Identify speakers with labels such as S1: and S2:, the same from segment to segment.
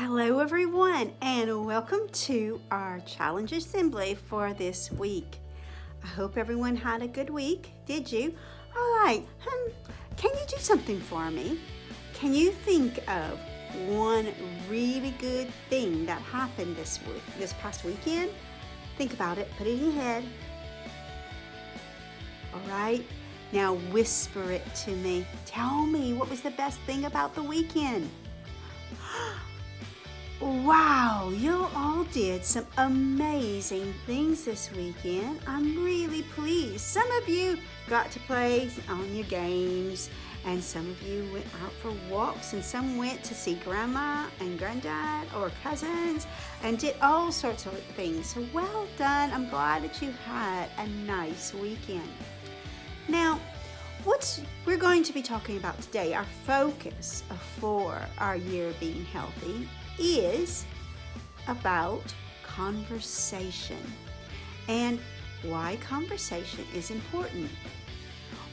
S1: Hello, everyone, and welcome to our challenge assembly for this week. I hope everyone had a good week. Did you? All right. Can you do something for me? Can you think of one really good thing that happened this past weekend? Think about it. Put it in your head. All right. Now whisper it to me. Tell me, what was the best thing about the weekend? Wow, you all did some amazing things this weekend. I'm really pleased. Some of you got to play on your games, and some of you went out for walks, and some went to see grandma and granddad or cousins and did all sorts of things. So well done. I'm glad that you had a nice weekend. Now, what we're going to be talking about today, our focus for our year being healthy, is about conversation and why conversation is important.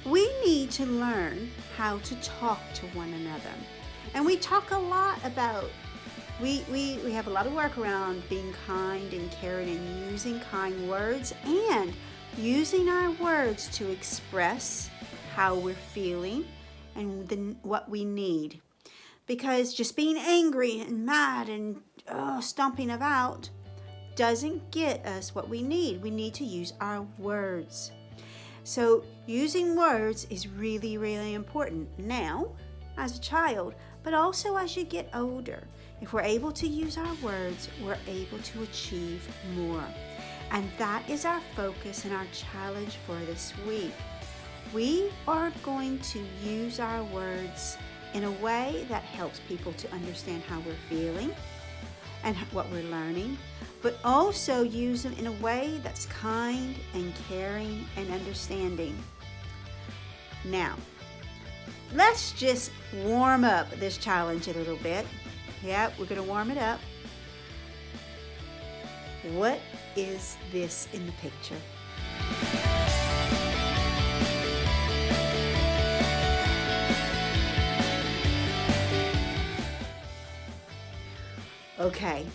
S1: We need to learn how to talk to one another. And we talk a lot about, we have a lot of work around being kind and caring and using kind words and using our words to express how we're feeling and what we need. Because just being angry and mad and stomping about doesn't get us what we need. We need to use our words. So using words is really, really important now as a child, but also as you get older. If we're able to use our words, we're able to achieve more. And that is our focus and our challenge for this week. We are going to use our words in a way that helps people to understand how we're feeling and what we're learning, but also use them in a way that's kind and caring and understanding. Now, let's just warm up this challenge a little bit. Yeah, we're going to warm it up. What is this in the picture? Okay,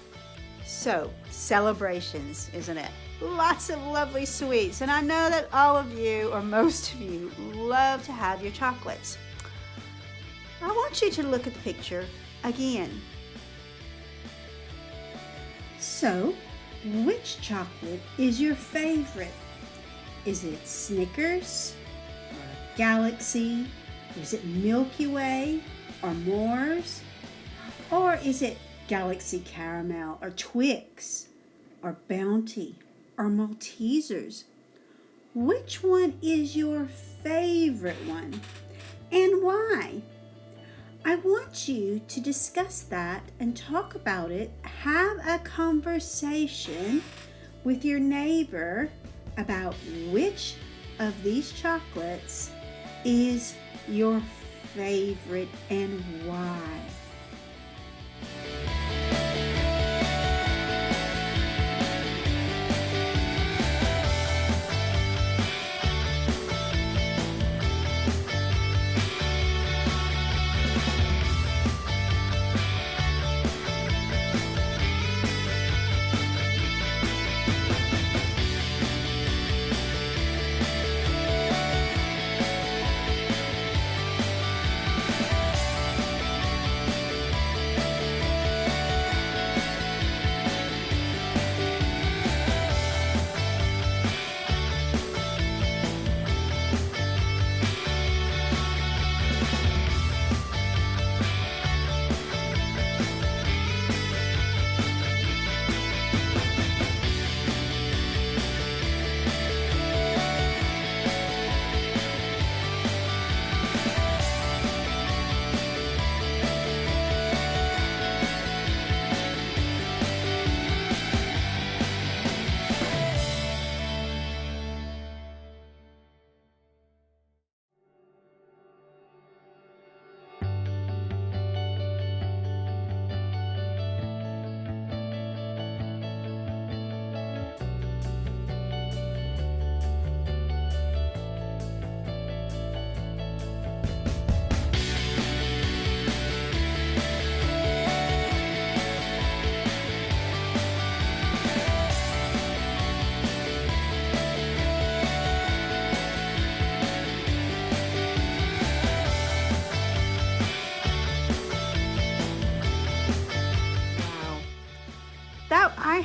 S1: so celebrations, isn't it? Lots of lovely sweets, and I know that all of you, or most of you, love to have your chocolates. I want you to look at the picture again. So, which chocolate is your favorite? Is it Snickers, or Galaxy? Is it Milky Way, or Mars? Or is it Galaxy Caramel, or Twix, or Bounty, or Maltesers? Which one is your favorite one, and why? I want you to discuss that and talk about it. Have a conversation with your neighbor about which of these chocolates is your favorite and why.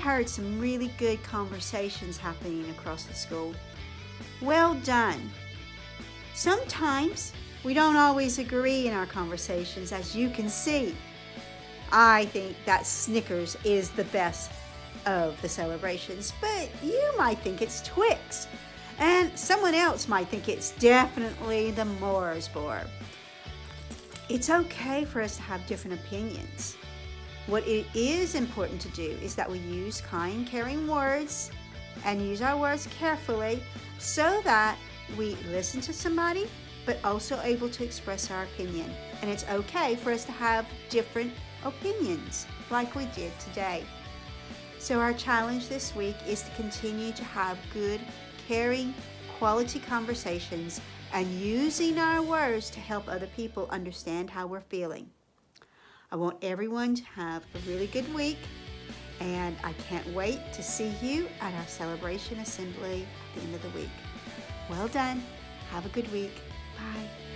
S1: heard some really good conversations happening across the school. Well done. Sometimes we don't always agree in our conversations, as you can see. I think that Snickers is the best of the celebrations, but you might think it's Twix, and someone else might think it's definitely the Mars bar. It's okay for us to have different opinions. What it is important to do is that we use kind, caring words and use our words carefully so that we listen to somebody but also able to express our opinion. And it's okay for us to have different opinions like we did today. So our challenge this week is to continue to have good, caring, quality conversations and using our words to help other people understand how we're feeling. I want everyone to have a really good week, and I can't wait to see you at our celebration assembly at the end of the week. Well done. Have a good week. Bye.